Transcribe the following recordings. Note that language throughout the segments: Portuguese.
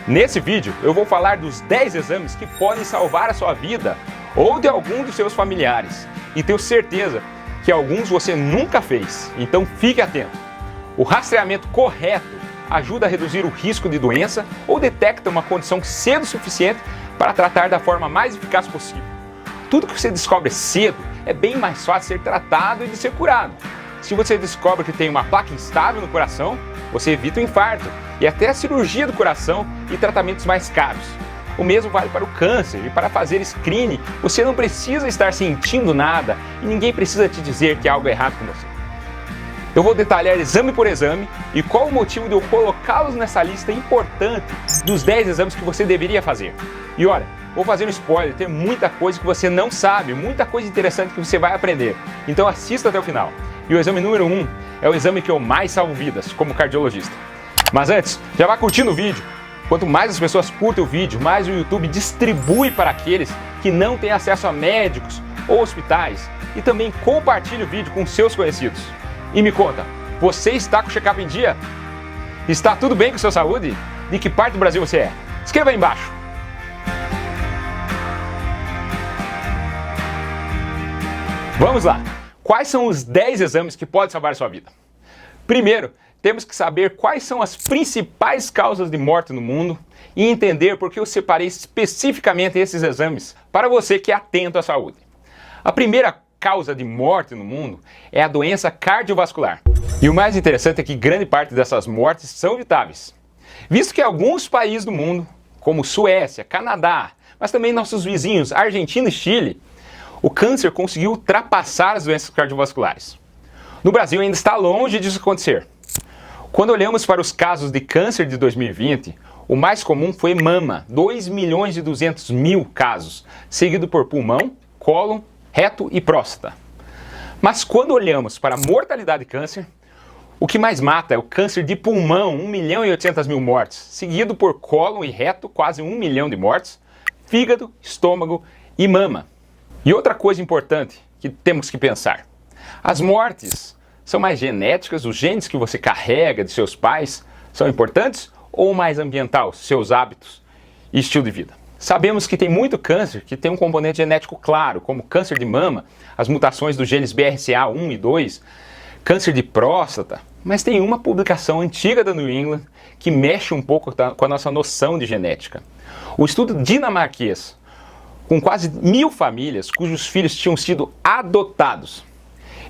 Nesse vídeo eu vou falar dos 10 exames que podem salvar a sua vida ou de algum dos seus familiares. E tenho certeza que alguns você nunca fez, então fique atento. O rastreamento correto ajuda a reduzir o risco de doença ou detecta uma condição cedo o suficiente para tratar da forma mais eficaz possível. Tudo que você descobre cedo é bem mais fácil de ser tratado e de ser curado. Se você descobre que tem uma placa instável no coração, você evita o infarto e até a cirurgia do coração e tratamentos mais caros. O mesmo vale para o câncer e para fazer screening, você não precisa estar sentindo nada e ninguém precisa te dizer que há algo errado com você. Eu vou detalhar exame por exame e qual o motivo de eu colocá-los nessa lista importante dos 10 exames que você deveria fazer. E olha, vou fazer um spoiler, tem muita coisa que você não sabe, muita coisa interessante que você vai aprender. Então assista até o final. E o exame número 1 é o exame que eu mais salvo vidas como cardiologista. Mas antes, já vá curtindo o vídeo. Quanto mais as pessoas curtem o vídeo, mais o YouTube distribui para aqueles que não têm acesso a médicos ou hospitais. E também compartilhe o vídeo com seus conhecidos. E me conta, você está com o check-up em dia? Está tudo bem com a sua saúde? De que parte do Brasil você é? Escreva aí embaixo. Vamos lá! Quais são os 10 exames que podem salvar a sua vida? Primeiro, temos que saber quais são as principais causas de morte no mundo e entender por que eu separei especificamente esses exames para você que é atento à saúde. A primeira causa de morte no mundo é a doença cardiovascular. E o mais interessante é que grande parte dessas mortes são evitáveis. Visto que alguns países do mundo, como Suécia, Canadá, mas também nossos vizinhos Argentina e Chile, o câncer conseguiu ultrapassar as doenças cardiovasculares. No Brasil ainda está longe disso acontecer. Quando olhamos para os casos de câncer de 2020, o mais comum foi mama, 2.200.000 casos, seguido por pulmão, cólon, reto e próstata. Mas quando olhamos para a mortalidade de câncer, o que mais mata é o câncer de pulmão, 1.800.000 mortes, seguido por cólon e reto, quase 1 milhão de mortes, fígado, estômago e mama. E outra coisa importante que temos que pensar, as mortes são mais genéticas, os genes que você carrega de seus pais são importantes ou mais ambiental, seus hábitos e estilo de vida? Sabemos que tem muito câncer que tem um componente genético claro, como câncer de mama, as mutações dos genes BRCA1 e 2, câncer de próstata, mas tem uma publicação antiga da New England que mexe um pouco com a nossa noção de genética. O estudo dinamarquês, com quase 1.000 famílias cujos filhos tinham sido adotados.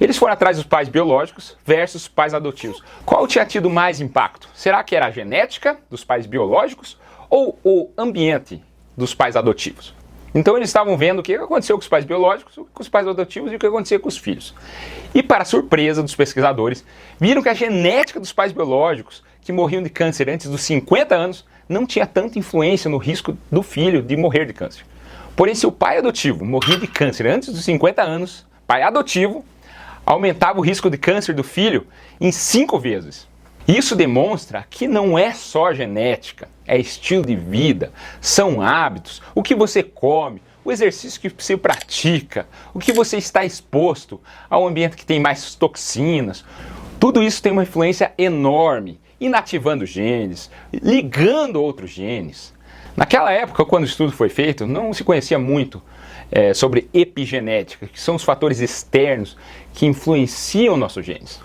Eles foram atrás dos pais biológicos versus pais adotivos. Qual tinha tido mais impacto? Será que era a genética dos pais biológicos ou o ambiente dos pais adotivos? Então eles estavam vendo o que aconteceu com os pais biológicos, com os pais adotivos e o que acontecia com os filhos. E para surpresa dos pesquisadores, viram que a genética dos pais biológicos que morriam de câncer antes dos 50 anos não tinha tanta influência no risco do filho de morrer de câncer. Porém, se o pai adotivo morria de câncer antes dos 50 anos, pai adotivo aumentava o risco de câncer do filho em 5 vezes. Isso demonstra que não é só genética, é estilo de vida, são hábitos, o que você come, o exercício que você pratica, o que você está exposto ao ambiente que tem mais toxinas. Tudo isso tem uma influência enorme, inativando genes, ligando outros genes. Naquela época, quando o estudo foi feito, não se conhecia muito sobre epigenética, que são os fatores externos que influenciam nossos genes.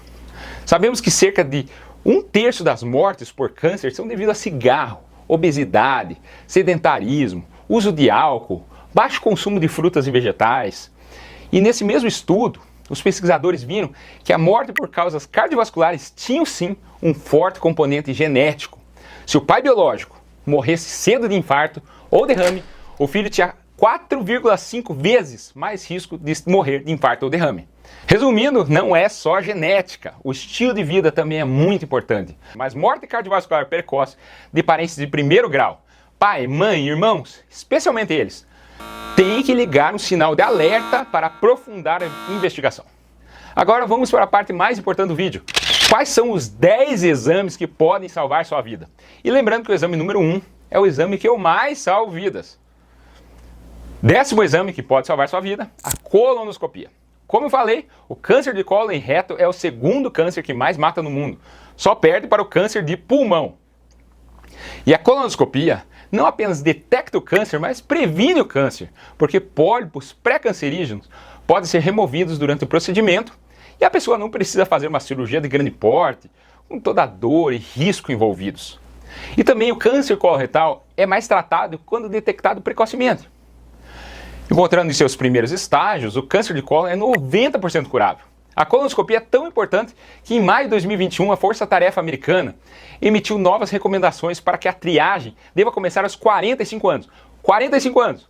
Sabemos que cerca de 1/3 das mortes por câncer são devido a cigarro, obesidade, sedentarismo, uso de álcool, baixo consumo de frutas e vegetais. E nesse mesmo estudo, os pesquisadores viram que a morte por causas cardiovasculares tinha sim um forte componente genético. Se o pai biológico morresse cedo de infarto ou derrame, o filho tinha 4,5 vezes mais risco de morrer de infarto ou derrame. Resumindo, não é só genética, o estilo de vida também é muito importante. Mas morte cardiovascular precoce de parentes de primeiro grau, pai, mãe, irmãos, especialmente eles, tem que ligar um sinal de alerta para aprofundar a investigação. Agora vamos para a parte mais importante do vídeo. Quais são os 10 exames que podem salvar sua vida? E lembrando que o exame número 1 é o exame que eu mais salvo vidas. 10º exame que pode salvar sua vida, a colonoscopia. Como eu falei, o câncer de cólon e reto é o segundo câncer que mais mata no mundo. Só perde para o câncer de pulmão. E a colonoscopia não apenas detecta o câncer, mas previne o câncer, porque pólipos pré-cancerígenos podem ser removidos durante o procedimento e a pessoa não precisa fazer uma cirurgia de grande porte, com toda a dor e risco envolvidos. E também o câncer coloretal é mais tratado quando detectado precocemente. Encontrando em seus primeiros estágios, o câncer de cólon é 90% curável. A colonoscopia é tão importante que em maio de 2021 a Força Tarefa Americana emitiu novas recomendações para que a triagem deva começar aos 45 anos. 45 anos!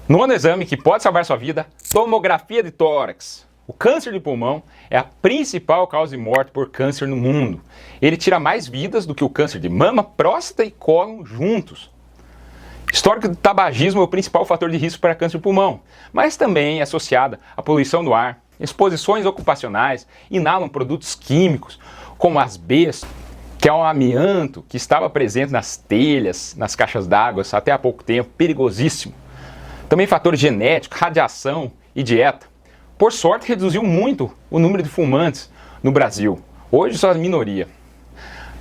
Nono exame que pode salvar sua vida, tomografia de tórax. O câncer de pulmão é a principal causa de morte por câncer no mundo. Ele tira mais vidas do que o câncer de mama, próstata e cólon juntos. Histórico de tabagismo é o principal fator de risco para câncer de pulmão, mas também é associada à poluição do ar, exposições ocupacionais, inalam produtos químicos, como asbesto, que é um amianto que estava presente nas telhas, nas caixas d'água até há pouco tempo, perigosíssimo. Também fatores genéticos, radiação e dieta. Por sorte, reduziu muito o número de fumantes no Brasil. Hoje só a minoria.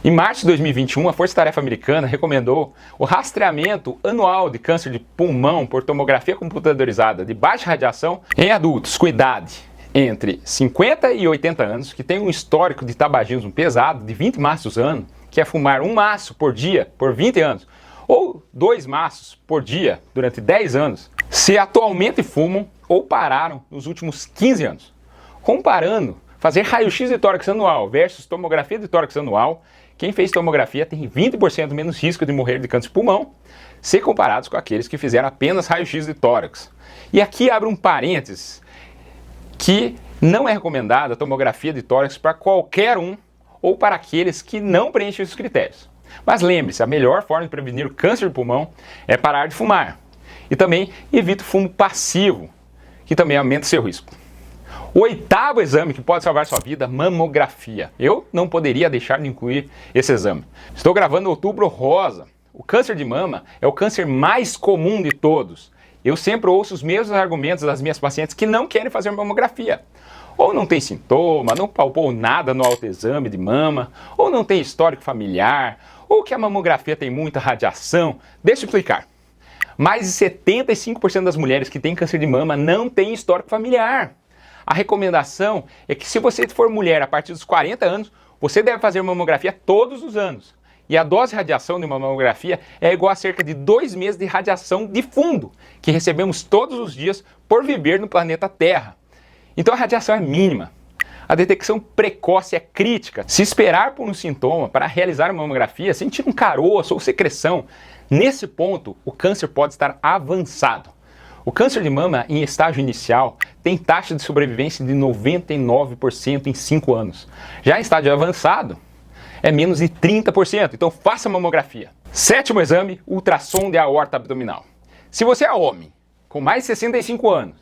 Em março de 2021, a Força Tarefa Americana recomendou o rastreamento anual de câncer de pulmão por tomografia computadorizada de baixa radiação em adultos com idade entre 50 e 80 anos, que tem um histórico de tabagismo pesado de 20 maços ano, que é fumar um maço por dia por 20 anos, ou 2 maços por dia durante 10 anos, se atualmente fumam ou pararam nos últimos 15 anos. Comparando, fazer raio-x de tórax anual versus tomografia de tórax anual, quem fez tomografia tem 20% menos risco de morrer de câncer de pulmão, se comparados com aqueles que fizeram apenas raio-x de tórax. E aqui abre um parênteses, que não é recomendada a tomografia de tórax para qualquer um ou para aqueles que não preenchem os critérios. Mas lembre-se, a melhor forma de prevenir o câncer de pulmão é parar de fumar. E também evite o fumo passivo, que também aumenta seu risco. O oitavo exame que pode salvar sua vida, mamografia. Eu não poderia deixar de incluir esse exame. Estou gravando Outubro Rosa. O câncer de mama é o câncer mais comum de todos. Eu sempre ouço os mesmos argumentos das minhas pacientes que não querem fazer mamografia. Ou não tem sintoma, não palpou nada no autoexame de mama, ou não tem histórico familiar, ou que a mamografia tem muita radiação. Deixa eu explicar. Mais de 75% das mulheres que têm câncer de mama não têm histórico familiar. A recomendação é que se você for mulher a partir dos 40 anos, você deve fazer mamografia todos os anos. E a dose de radiação de uma mamografia é igual a cerca de 2 meses de radiação de fundo, que recebemos todos os dias por viver no planeta Terra. Então a radiação é mínima. A detecção precoce é crítica. Se esperar por um sintoma para realizar uma mamografia, sentir um caroço ou secreção, nesse ponto o câncer pode estar avançado. O câncer de mama em estágio inicial tem taxa de sobrevivência de 99% em 5 anos. Já em estágio avançado, é menos de 30%, então faça mamografia. Sétimo exame, ultrassom de aorta abdominal. Se você é homem, com mais de 65 anos,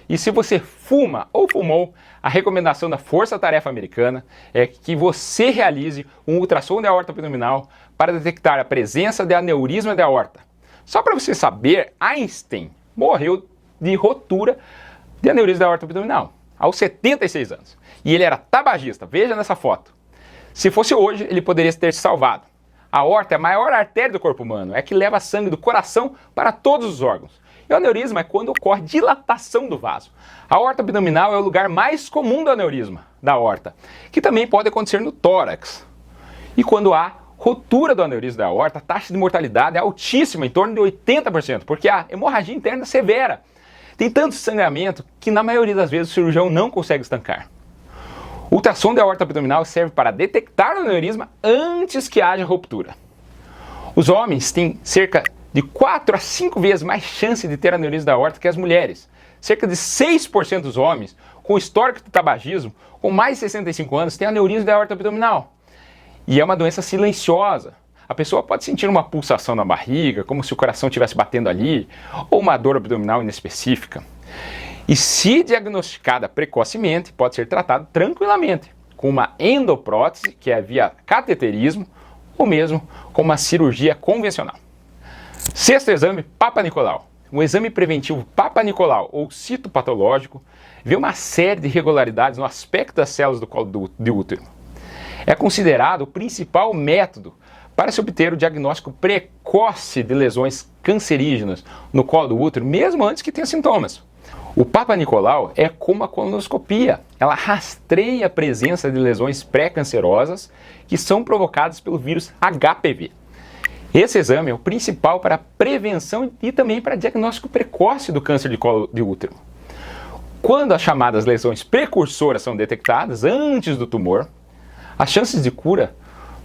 e se você fuma ou fumou, a recomendação da Força Tarefa Americana é que você realize um ultrassom de aorta abdominal para detectar a presença de aneurisma de aorta. Só para você saber, Einstein morreu de rotura de aneurisma da aorta abdominal, aos 76 anos. E ele era tabagista, veja nessa foto. Se fosse hoje, ele poderia ter se salvado. A aorta é a maior artéria do corpo humano, é que leva sangue do coração para todos os órgãos. E o aneurisma é quando ocorre dilatação do vaso. A aorta abdominal é o lugar mais comum do aneurisma da aorta, que também pode acontecer no tórax. E quando há rotura do aneurisma da aorta, a taxa de mortalidade é altíssima, em torno de 80%, porque a hemorragia interna é severa. Tem tanto sangramento que na maioria das vezes o cirurgião não consegue estancar. O ultrassom da aorta abdominal serve para detectar o aneurisma antes que haja ruptura. Os homens têm cerca de 4 a 5 vezes mais chance de ter aneurisma da aorta que as mulheres. Cerca de 6% dos homens com histórico de tabagismo, com mais de 65 anos, têm aneurisma da aorta abdominal. E é uma doença silenciosa. A pessoa pode sentir uma pulsação na barriga, como se o coração estivesse batendo ali, ou uma dor abdominal inespecífica. E se diagnosticada precocemente, pode ser tratado tranquilamente, com uma endoprótese, que é via cateterismo, ou mesmo com uma cirurgia convencional. Sexto exame, Papa Nicolau. O exame preventivo Papa Nicolau, ou citopatológico, vê uma série de irregularidades no aspecto das células do colo do útero. É considerado o principal método para se obter o diagnóstico precoce de lesões cancerígenas no colo do útero, mesmo antes que tenha sintomas. O Papa Nicolau é como a colonoscopia, ela rastreia a presença de lesões pré-cancerosas que são provocadas pelo vírus HPV. Esse exame é o principal para a prevenção e também para diagnóstico precoce do câncer de colo de útero. Quando as chamadas lesões precursoras são detectadas antes do tumor, as chances de cura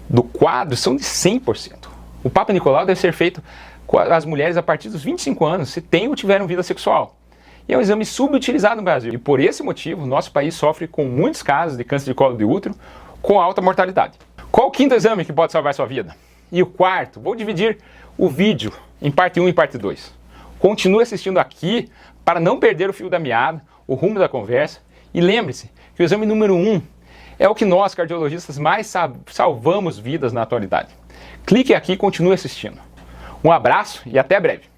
do quadro são de 100%. O Papa Nicolau deve ser feito com as mulheres a partir dos 25 anos, se têm ou tiveram vida sexual. E é um exame subutilizado no Brasil. E por esse motivo, nosso país sofre com muitos casos de câncer de colo de útero com alta mortalidade. Qual o quinto exame que pode salvar sua vida? E o quarto, vou dividir o vídeo em parte 1 e parte 2. Continue assistindo aqui para não perder o fio da meada, o rumo da conversa. E lembre-se que o exame número 1 é o que nós, cardiologistas, mais salvamos vidas na atualidade. Clique aqui e continue assistindo. Um abraço e até breve.